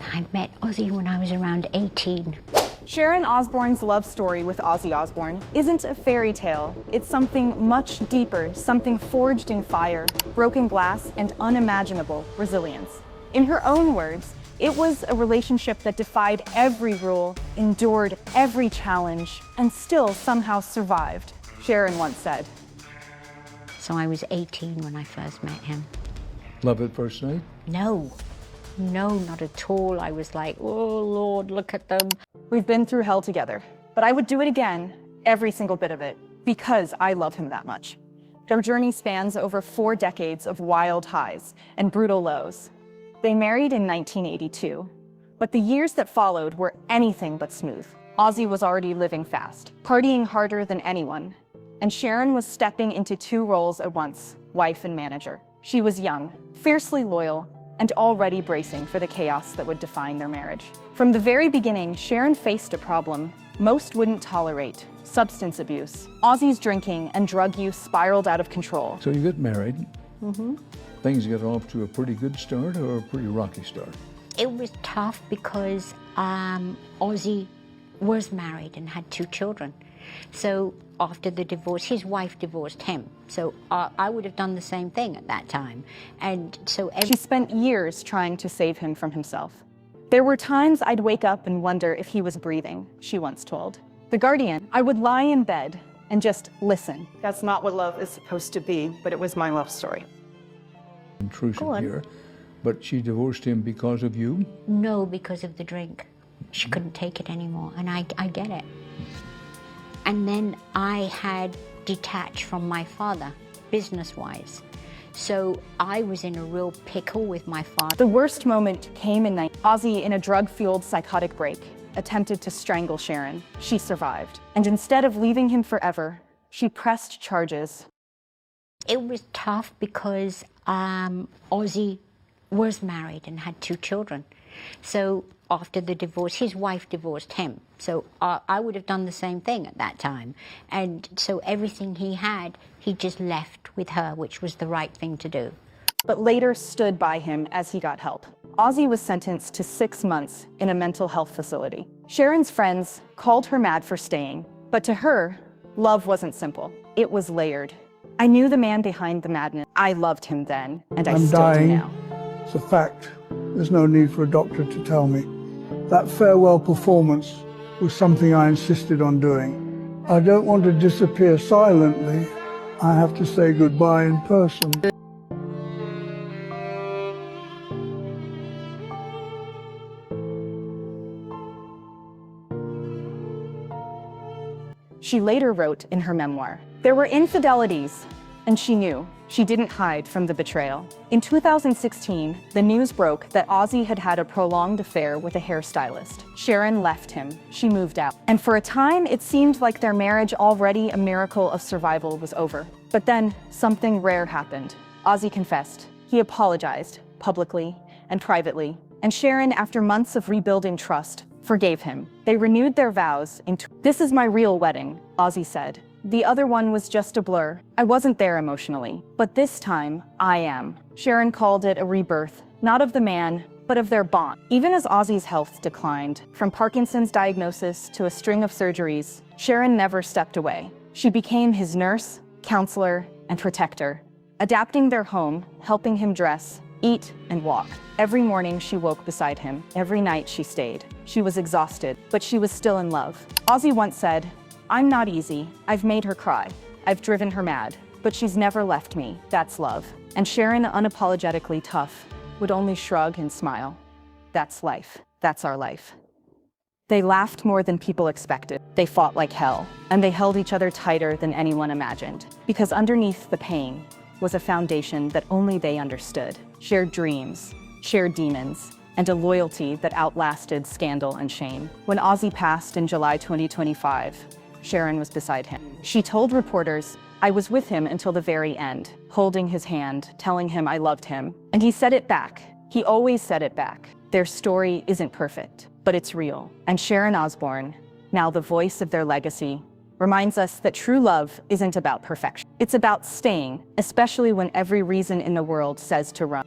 I met Ozzy when I was around 18. Sharon Osbourne's love story with Ozzy Osbourne isn't a fairy tale. It's something much deeper, something forged in fire, broken glass, and unimaginable resilience. In her own words, it was a relationship that defied every rule, endured every challenge, and still somehow survived, Sharon once said. So I was 18 when I first met him. Love at first sight? No, not at all. I was like, oh Lord, look at them. We've been through hell together, but I would do it again, every single bit of it, because I love him that much. Their journey spans over 4 decades of wild highs and brutal lows. They married in 1982, but the years that followed were anything but smooth. Ozzy was already living fast, partying harder than anyone, and Sharon was stepping into 2 roles at once, wife and manager. She was young, fiercely loyal, and already bracing for the chaos that would define their marriage. From the very beginning, Sharon faced a problem most wouldn't tolerate: substance abuse. Ozzy's drinking and drug use spiraled out of control. So you get married. Things get off to a pretty good start or a pretty rocky start? It was tough because Ozzy was married and had 2 children. So after the divorce, his wife divorced him. So I would have done the same thing at that time. And so she spent years trying to save him from himself. There were times I'd wake up and wonder if he was breathing, she once told The Guardian. I would lie in bed and just listen. That's not what love is supposed to be, but it was my love story. Intrusive here, but she divorced him because of you? No, because of the drink. She couldn't take it anymore, and I get it. And then I had detached from my father, business-wise. So I was in a real pickle with my father. The worst moment came in Ozzy, in a drug-fueled psychotic break, attempted to strangle Sharon. She survived. And instead of leaving him forever, she pressed charges. It was tough because Ozzy was married and had 2 children. So after the divorce, his wife divorced him. So I would have done the same thing at that time. And so everything he had, he just left with her, which was the right thing to do. But later stood by him as he got help. Ozzy was sentenced to 6 months in a mental health facility. Sharon's friends called her mad for staying, but to her, love wasn't simple. It was layered. I knew the man behind the madness. I loved him then, and I still do now. It's a fact. There's no need for a doctor to tell me. That farewell performance was something I insisted on doing. I don't want to disappear silently. I have to say goodbye in person. She later wrote in her memoir, "There were infidelities, and she knew. She didn't hide from the betrayal." In 2016, the news broke that Ozzy had had a prolonged affair with a hairstylist. Sharon left him. She moved out. And for a time, it seemed like their marriage, already a miracle of survival, was over. But then something rare happened. Ozzy confessed. He apologized, publicly and privately. And Sharon, after months of rebuilding trust, forgave him. They renewed their vows in "This is my real wedding," Ozzy said. "The other one was just a blur. I wasn't there emotionally, but this time, I am." Sharon called it a rebirth, not of the man, but of their bond. Even as Ozzy's health declined, from Parkinson's diagnosis to a string of surgeries, Sharon never stepped away. She became his nurse, counselor, and protector, adapting their home, helping him dress, eat, and walk. Every morning she woke beside him. Every night she stayed. She was exhausted, but she was still in love. Ozzy once said, "I'm not easy. I've made her cry. I've driven her mad, but she's never left me. That's love." And Sharon, unapologetically tough, would only shrug and smile. "That's life. That's our life." They laughed more than people expected. They fought like hell, and they held each other tighter than anyone imagined. Because underneath the pain was a foundation that only they understood. Shared dreams, shared demons, and a loyalty that outlasted scandal and shame. When Ozzy passed in July 2025, Sharon was beside him. She told reporters, "I was with him until the very end, holding his hand, telling him I loved him." And he said it back. He always said it back. Their story isn't perfect, but it's real. And Sharon Osbourne, now the voice of their legacy, reminds us that true love isn't about perfection. It's about staying, especially when every reason in the world says to run.